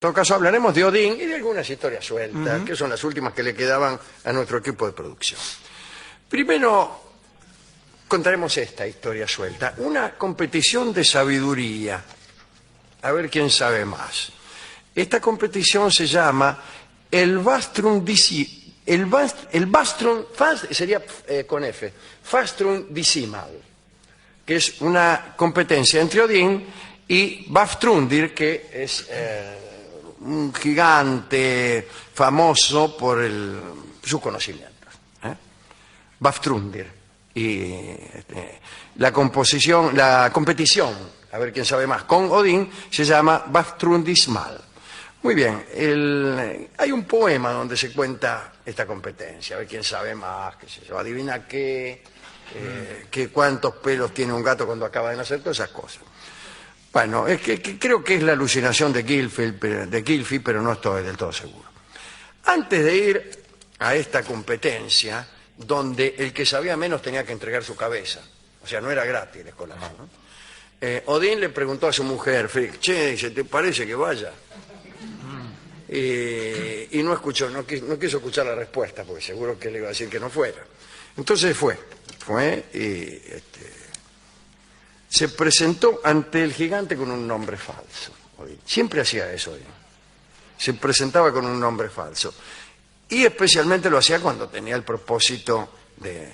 todo caso hablaremos de Odín y de algunas historias sueltas, que son las últimas que le quedaban a nuestro equipo de producción. Primero contaremos esta historia suelta, una competición de sabiduría, a ver quién sabe más. Esta competición se llama el Vastrum sería con F, Vastrum Decimal, que es una competencia entre Odín y Vafthrúndir, que es un gigante famoso por sus conocimientos. Vafthrúndir. Y la competición, a ver quién sabe más, con Odín se llama Vafthrúndismal. Muy bien, hay un poema donde se cuenta esta competencia, a ver quién sabe más, qué sé yo, adivina qué, cuántos pelos tiene un gato cuando acaba de nacer, todas esas cosas. Bueno, es que creo que es la alucinación de Gylfi, pero no estoy del todo seguro. Antes de ir a esta competencia, donde el que sabía menos tenía que entregar su cabeza, o sea, no era gratis la escuela, ¿no? Odín le preguntó a su mujer, Frigg, che, dice, ¿te parece que vaya? Y no escuchó, no quiso escuchar la respuesta, porque seguro que le iba a decir que no fuera. Entonces fue y se presentó ante el gigante con un nombre falso. Siempre hacía eso, se presentaba con un nombre falso. Y especialmente lo hacía cuando tenía el propósito de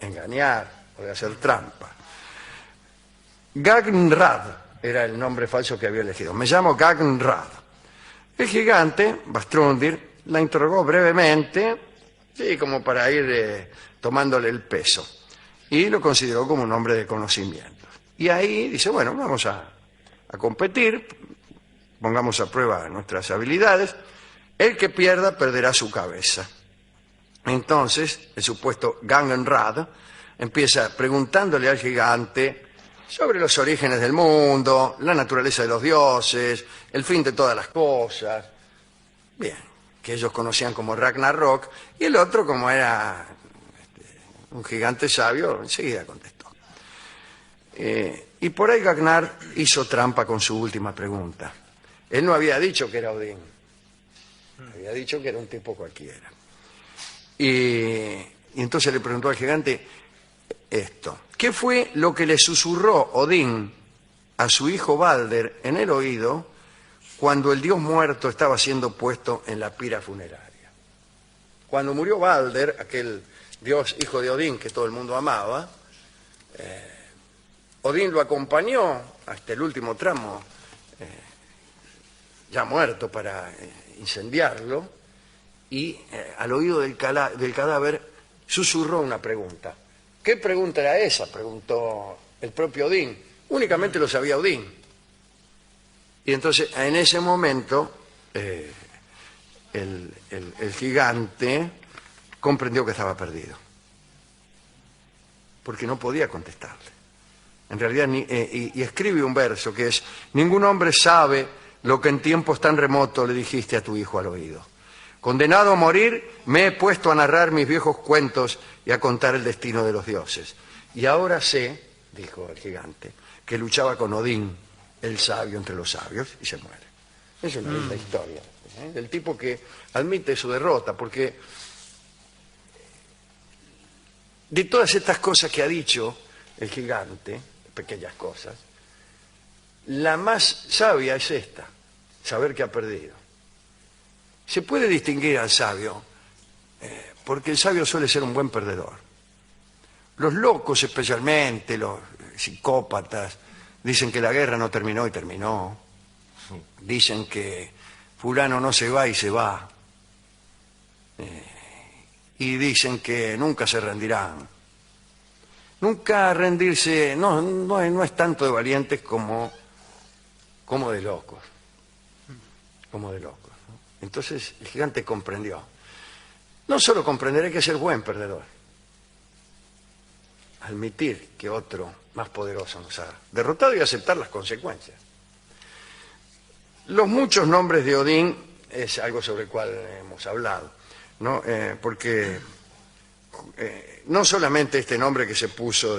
engañar o de hacer trampa. Gagnrad era el nombre falso que había elegido. Me llamo Gagnrad. El gigante, Vafthrúndir, la interrogó brevemente, sí, como para ir tomándole el peso. Y lo consideró como un hombre de conocimiento. Y ahí dice, bueno, vamos a competir, pongamos a prueba nuestras habilidades. El que pierda perderá su cabeza. Entonces, el supuesto Gagnrad empieza preguntándole al gigante sobre los orígenes del mundo, la naturaleza de los dioses, el fin de todas las cosas. Bien, que ellos conocían como Ragnarok, y el otro, como era un gigante sabio, enseguida contestó. Y por ahí Gagnar hizo trampa con su última pregunta. Él no había dicho que era Odín, había dicho que era un tipo cualquiera. Y entonces le preguntó al gigante esto: ¿qué fue lo que le susurró Odín a su hijo Balder en el oído cuando el dios muerto estaba siendo puesto en la pira funeraria? Cuando murió Balder, aquel dios hijo de Odín que todo el mundo amaba, Odín lo acompañó hasta el último tramo, ya muerto, para incendiarlo, y al oído del cadáver susurró una pregunta. ¿Qué pregunta era esa?, preguntó el propio Odín. Únicamente lo sabía Odín. Y entonces, en ese momento, el gigante comprendió que estaba perdido, porque no podía contestarle. En realidad, y escribe un verso que es: ningún hombre sabe lo que en tiempos tan remotos le dijiste a tu hijo al oído. Condenado a morir, me he puesto a narrar mis viejos cuentos y a contar el destino de los dioses. Y ahora sé, dijo el gigante, que luchaba con Odín, el sabio entre los sabios, y se muere. Es una linda historia, del tipo que admite su derrota, porque de todas estas cosas que ha dicho el gigante, pequeñas cosas, la más sabia es esta: saber que ha perdido. Se puede distinguir al sabio, porque el sabio suele ser un buen perdedor. Los locos, especialmente los psicópatas, dicen que la guerra no terminó y terminó. Dicen que fulano no se va y se va. Y dicen que nunca se rendirán. Nunca rendirse no es tanto de valientes como de locos. Como de locos. Entonces el gigante comprendió. No solo comprender, hay que ser buen perdedor. Admitir que otro más poderoso nos ha derrotado y aceptar las consecuencias. Los muchos nombres de Odín es algo sobre el cual hemos hablado, ¿no? Porque no solamente este nombre que se puso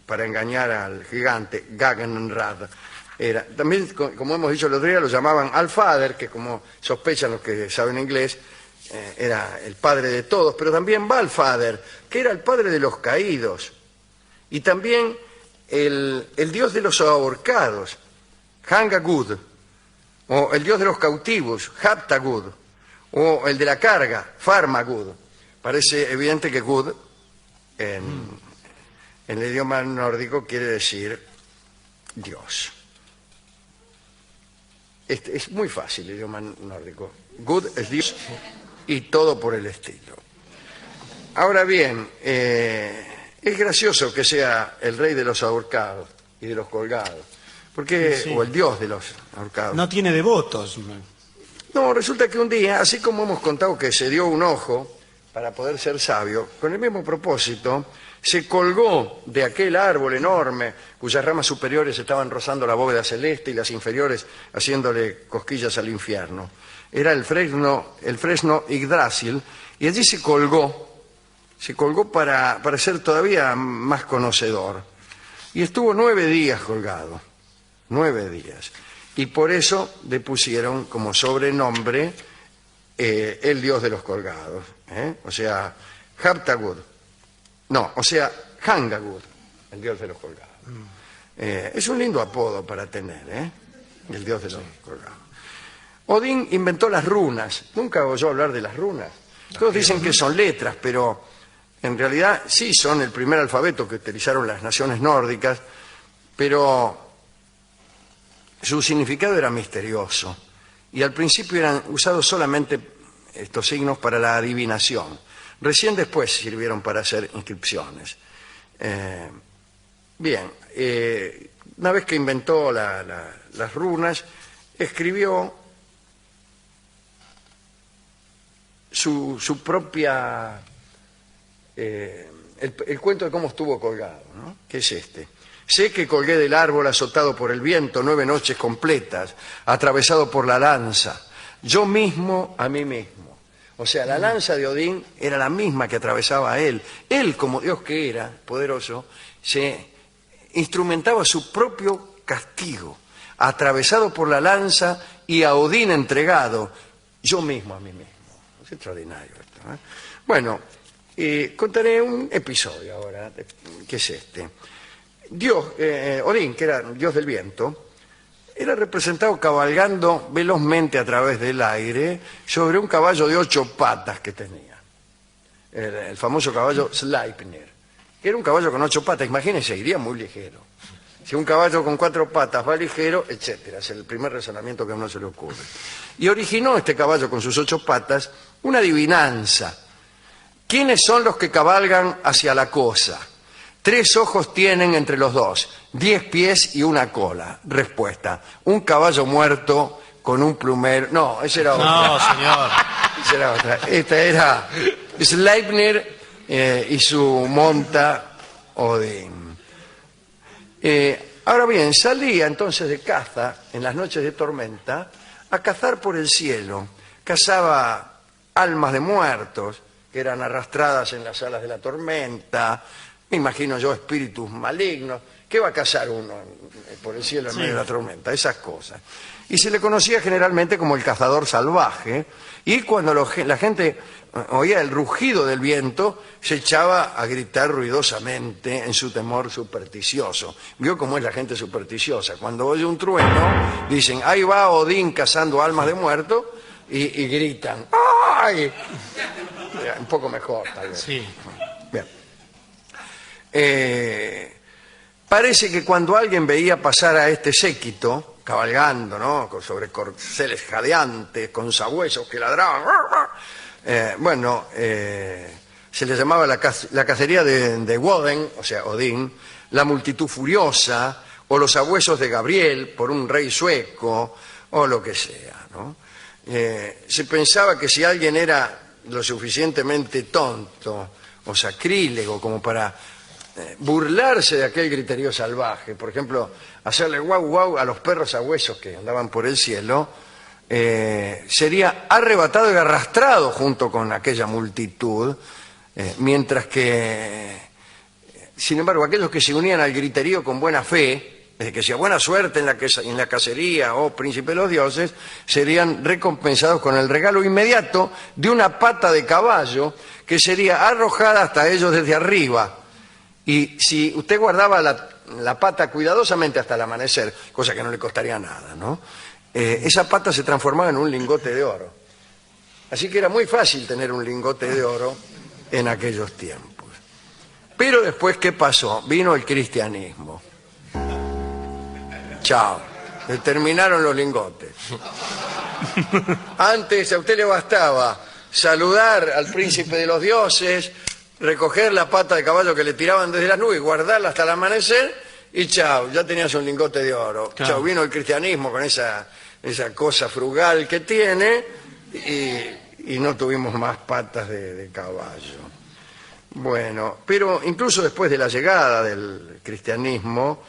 para engañar al gigante, Gagnrad, También, como hemos dicho el otro día, lo llamaban Al-Father, que como sospechan los que saben inglés, era el padre de todos, pero también Baal-Father, que era el padre de los caídos, y también el dios de los ahorcados, Hangagud, o el dios de los cautivos, Haptagud, o el de la carga, Farmagud. Parece evidente que Gud en el idioma nórdico quiere decir Dios. Es muy fácil el idioma nórdico. Gud es Dios y todo por el estilo. Ahora bien, es gracioso que sea el rey de los ahorcados y de los colgados, porque o el dios de los ahorcados. No tiene devotos. No, resulta que un día, así como hemos contado que se dio un ojo para poder ser sabio, con el mismo propósito, se colgó de aquel árbol enorme cuyas ramas superiores estaban rozando la bóveda celeste y las inferiores haciéndole cosquillas al infierno. Era el fresno Yggdrasil, y allí se colgó para ser todavía más conocedor. Y estuvo 9 días colgado, 9 días. Y por eso le pusieron como sobrenombre el dios de los colgados, o sea, Haptagud. No, o sea, Hangagud, el dios de los colgados. Es un lindo apodo para tener, el dios de los colgados. Odín inventó las runas. ¿Nunca oyó hablar de las runas? Todos dicen que son letras, pero en realidad sí son el primer alfabeto que utilizaron las naciones nórdicas, pero su significado era misterioso y al principio eran usados solamente estos signos para la adivinación. Recién después sirvieron para hacer inscripciones. Bien, una vez que inventó las runas, escribió su propia... el cuento de cómo estuvo colgado, ¿no? Que es este. Sé que colgué del árbol azotado por el viento 9 noches completas, atravesado por la lanza, yo mismo a mí mismo. O sea, la lanza de Odín era la misma que atravesaba a él. Él, como Dios que era, poderoso, se instrumentaba su propio castigo, atravesado por la lanza y a Odín entregado, yo mismo a mí mismo. Es extraordinario esto, ¿eh? Bueno, contaré un episodio ahora, que es este. Odín, que era dios del viento, era representado cabalgando velozmente a través del aire sobre un caballo de 8 patas que tenía, el famoso caballo Sleipnir, que era un caballo con 8 patas. Imagínense, iría muy ligero. Si un caballo con 4 patas va ligero, etcétera, es el primer razonamiento que a uno se le ocurre. Y originó este caballo con sus 8 patas una adivinanza. ¿Quiénes son los que cabalgan hacia la cosa? 3 ojos tienen entre los dos, 10 pies y una cola. Respuesta: un caballo muerto con un plumero. No, esa era otra. No, señor. Esa era otra. Esta era Sleipnir y su monta Odín. Ahora bien, salía entonces de caza en las noches de tormenta a cazar por el cielo. Cazaba almas de muertos que eran arrastradas en las alas de la tormenta. Me imagino yo espíritus malignos. ¿Qué va a cazar uno por el cielo en medio de la tormenta? Esas cosas. Y se le conocía generalmente como el cazador salvaje, y cuando la gente oía el rugido del viento, se echaba a gritar ruidosamente en su temor supersticioso. ¿Vio cómo es la gente supersticiosa? Cuando oye un trueno, dicen, ahí va Odín cazando almas de muertos, y gritan, ¡ay! Un poco mejor, tal vez. Sí. Bien. Parece que cuando alguien veía pasar a este séquito, cabalgando, ¿no?, sobre corceles jadeantes, con sabuesos que ladraban, se le llamaba la cacería de Woden, o sea, Odín, la multitud furiosa, o los sabuesos de Gabriel, por un rey sueco, o lo que sea, ¿no? Se pensaba que si alguien era lo suficientemente tonto o sacrílego como para burlarse de aquel griterío salvaje, por ejemplo, hacerle guau guau a los perros sabuesos que andaban por el cielo, sería arrebatado y arrastrado junto con aquella multitud, mientras que, sin embargo, aquellos que se unían al griterío con buena fe, que decía buena suerte en la cacería o príncipe de los dioses, serían recompensados con el regalo inmediato de una pata de caballo que sería arrojada hasta ellos desde arriba. Y si usted guardaba la pata cuidadosamente hasta el amanecer, cosa que no le costaría nada, ¿no? Esa pata se transformaba en un lingote de oro. Así que era muy fácil tener un lingote de oro en aquellos tiempos. Pero después, ¿qué pasó? Vino el cristianismo. Chao. Le terminaron los lingotes. Antes a usted le bastaba saludar al príncipe de los dioses, recoger la pata de caballo que le tiraban desde las nubes, guardarla hasta el amanecer y chao, ya tenías un lingote de oro. Claro. Chao, vino el cristianismo con esa cosa frugal que tiene y no tuvimos más patas de caballo. Bueno, pero incluso después de la llegada del cristianismo,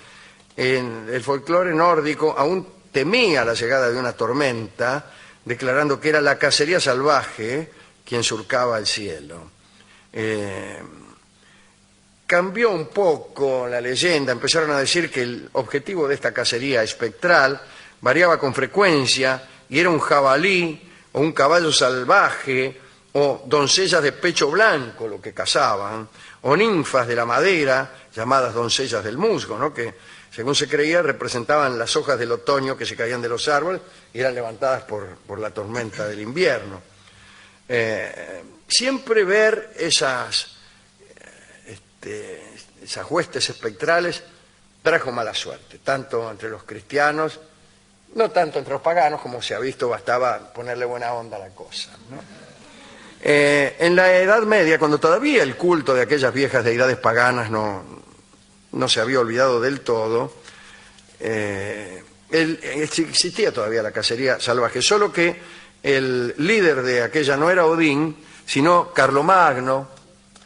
el folclore nórdico aún temía la llegada de una tormenta, declarando que era la cacería salvaje quien surcaba el cielo. Cambió un poco la leyenda, empezaron a decir que el objetivo de esta cacería espectral variaba con frecuencia y era un jabalí o un caballo salvaje o doncellas de pecho blanco lo que cazaban, o ninfas de la madera llamadas doncellas del musgo, ¿no? Que según se creía representaban las hojas del otoño que se caían de los árboles y eran levantadas por la tormenta del invierno. Siempre ver esas huestes espectrales trajo mala suerte, tanto entre los cristianos, no tanto entre los paganos, como se ha visto, bastaba ponerle buena onda a la cosa, ¿no? En la Edad Media, cuando todavía el culto de aquellas viejas deidades paganas no se había olvidado del todo, existía todavía la cacería salvaje, solo que el líder de aquella no era Odín, sino Carlomagno,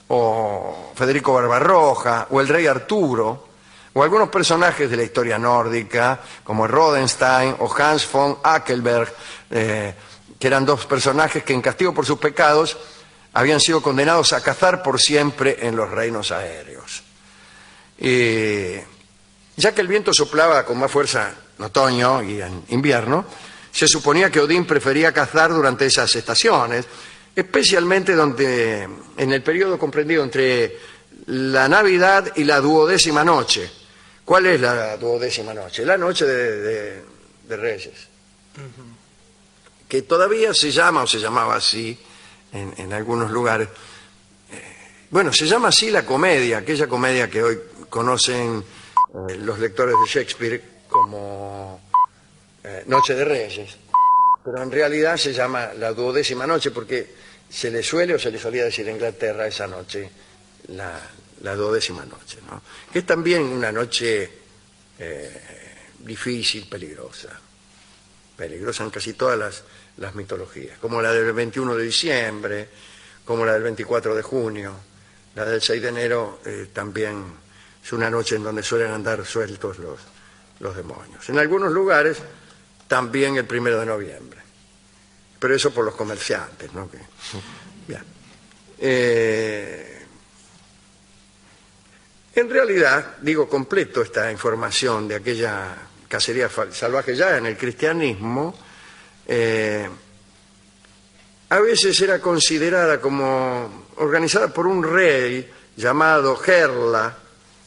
o Federico Barbarroja, o el rey Arturo, o algunos personajes de la historia nórdica, como Rodenstein o Hans von Ackelberg, que eran dos personajes que en castigo por sus pecados habían sido condenados a cazar por siempre en los reinos aéreos. Ya que el viento soplaba con más fuerza en otoño y en invierno, se suponía que Odín prefería cazar durante esas estaciones, especialmente en el periodo comprendido entre la Navidad y la 12ª noche. ¿Cuál es la 12ª noche? La noche de Reyes. Que todavía se llama, o se llamaba así, en algunos lugares. Bueno, se llama así la comedia, aquella comedia que hoy conocen los lectores de Shakespeare como Noche de Reyes. Pero en realidad se llama la 12ª noche porque se le suele o se le solía decir en Inglaterra esa noche, la 12ª noche, ¿no? Que es también una noche difícil, peligrosa en casi todas las mitologías, como la del 21 de diciembre, como la del 24 de junio, la del 6 de enero también es una noche en donde suelen andar sueltos los demonios. En algunos lugares también el 1 de noviembre, pero eso por los comerciantes, ¿no? Bien. En realidad, digo, completo esta información de aquella cacería salvaje ya en el cristianismo, a veces era considerada como organizada por un rey llamado Gerla,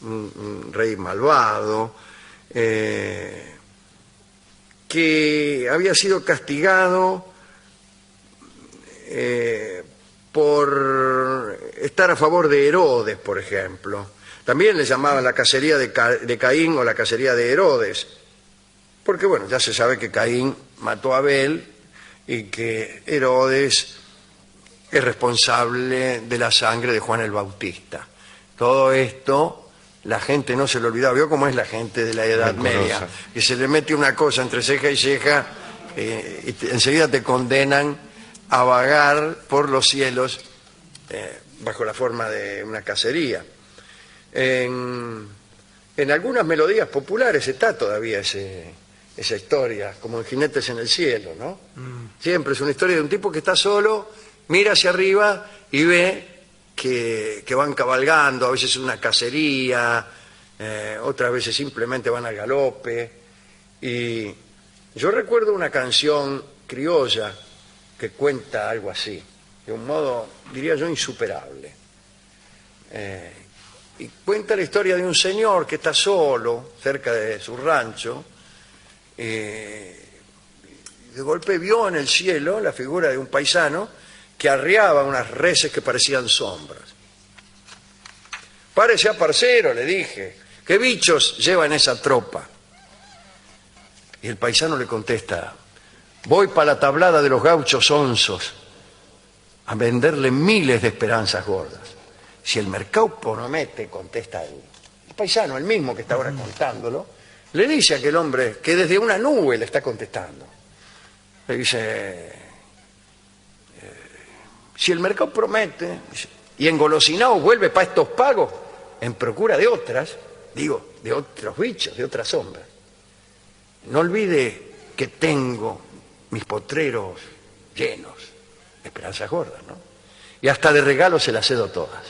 un rey malvado, que había sido castigado por estar a favor de Herodes, por ejemplo. También le llamaban la cacería de Caín o la cacería de Herodes, porque bueno, ya se sabe que Caín mató a Abel y que Herodes es responsable de la sangre de Juan el Bautista. Todo esto la gente no se lo olvidaba. ¿Vio cómo es la gente de la Edad Media? Que se le mete una cosa entre ceja y ceja y enseguida te condenan a vagar por los cielos bajo la forma de una cacería. En algunas melodías populares está todavía esa historia, como en Jinetes en el Cielo, ¿no? Siempre es una historia de un tipo que está solo, mira hacia arriba y ve que van cabalgando, a veces una cacería, otras veces simplemente van al galope. Y yo recuerdo una canción criolla que cuenta algo así, de un modo, diría yo, insuperable. Y cuenta la historia de un señor que está solo cerca de su rancho. De golpe vio en el cielo la figura de un paisano que arriaba unas reses que parecían sombras. Párese, parcero, le dije, ¿qué bichos llevan esa tropa? Y el paisano le contesta, voy para la tablada de los gauchos onzos a venderle miles de esperanzas gordas. Si el mercado promete, contesta el paisano, el mismo que está ahora contándolo, le dice a aquel hombre que desde una nube le está contestando. Le dice, si el mercado promete, y engolosinado vuelve para estos pagos en procura de otras, digo, de otros bichos, de otras sombras, no olvide que tengo mis potreros llenos de esperanzas gordas, ¿no? Y hasta de regalos se las cedo todas.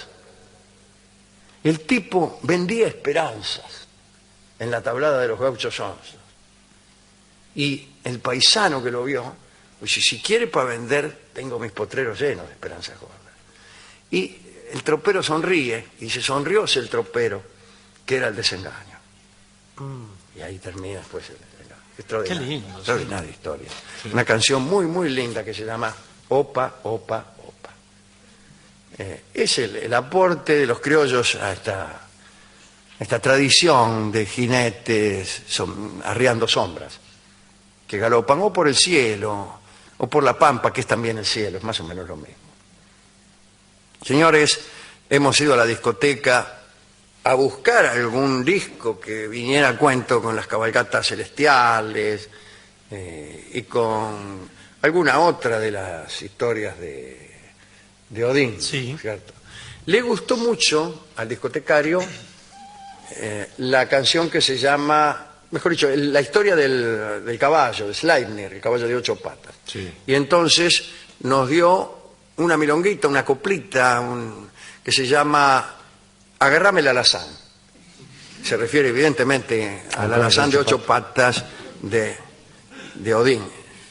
El tipo vendía esperanzas en la tablada de los gauchos onzos. Y el paisano que lo vio, dice, si quiere para vender, tengo mis potreros llenos de esperanzas gordas. Y el tropero sonríe, y se sonrió el tropero, que era el desengaño. Y ahí termina después el desengaño. Extraordinaria, qué lindo, extraordinaria historia. Sí. Una canción muy, muy linda que se llama Opa, Opa, Opa. Es el aporte de los criollos a esta tradición de jinetes arriando sombras, que galopan o por el cielo o por la pampa, que es también el cielo, es más o menos lo mismo. Señores, hemos ido a la discoteca a buscar algún disco que viniera a cuento con las cabalgatas celestiales y con alguna otra de las historias de Odín, sí. ¿Cierto? Le gustó mucho al discotecario la canción que se llama, mejor dicho, la historia del caballo, de Sleipnir, el caballo de 8 patas. Sí. Y entonces nos dio una milonguita, una coplita, que se llama Agarrame el alazán. Se refiere evidentemente al alazán de 8 patas de Odín,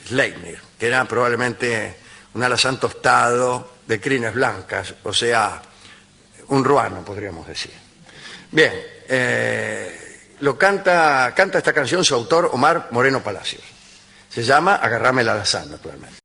Sleipnir, que era probablemente un alazán tostado de crines blancas, o sea, un ruano, podríamos decir. Bien, canta esta canción su autor, Omar Moreno Palacios. Se llama Agarrame el alazán, naturalmente.